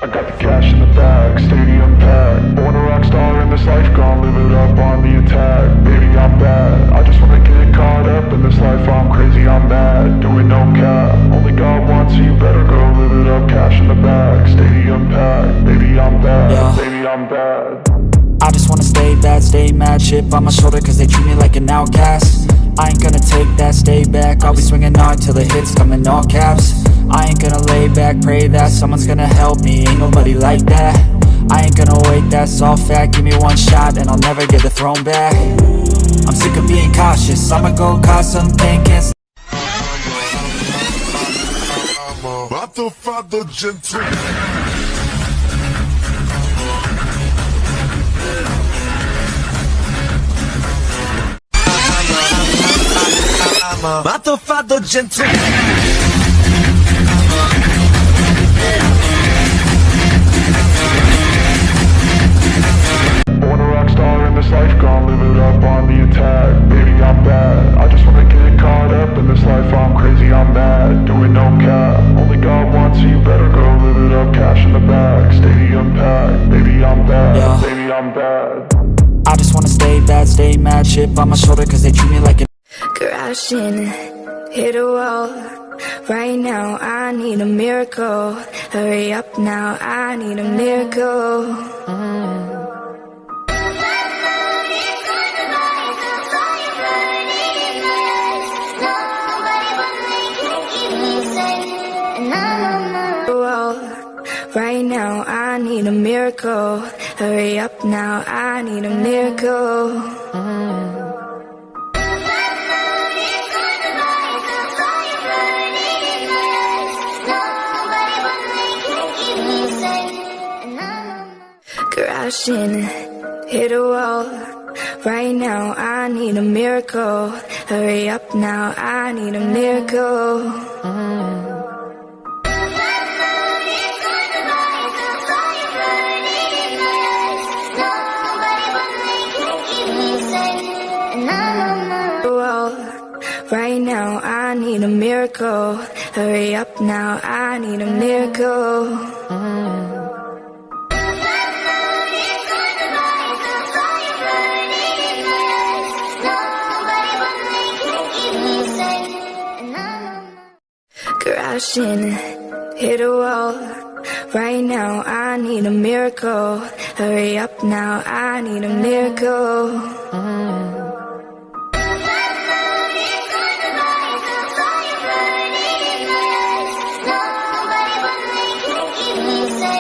I got the cash in the bag, stadium packed. Born a rock star in this life, gon' live it up on the attack. Baby, I'm bad, I just wanna get caught up in this life. I'm crazy, I'm mad, doing no cap. Only got one, so you better go live it up. Cash in the bag, stadium packed. Baby, I'm bad, baby, I'm bad. I just wanna stay bad, stay mad. Chip on my shoulder cause they treat me like an outcast. I ain't gonna take that, stay back. I'll be swinging hard till the hits come in all caps. I ain't gonna lay back, pray that someone's gonna help me. Ain't nobody like that. I ain't gonna wait, that's all fact. Give me one shot and I'll never get the throne back. I'm sick of being cautious, I'ma go cause some pain, can't Father gentle. Father gentle. Born a rock star in this life, gon' live it up on the attack. Baby, I'm bad, I just wanna get caught up in this life. I'm crazy, I'm mad, doing no cap. Only got one, so you better go live it up. Cash in the bag, stadium packed. Baby, I'm bad, baby, I'm bad. I just wanna stay bad, stay mad. Chip on my shoulder cause they treat me like an crashing, hit a wall. Right now, I need a miracle. Hurry up now, I need a miracle. Right now, I need a miracle. Hurry up now, I need a miracle. Crashing, hit a wall. Right now, I need a miracle. Hurry up now, I need a miracle. Right now, I need a miracle. Hurry up now, I need a miracle. Crashing, hit a wall. Right now, I need a miracle. Hurry up now, I need a miracle.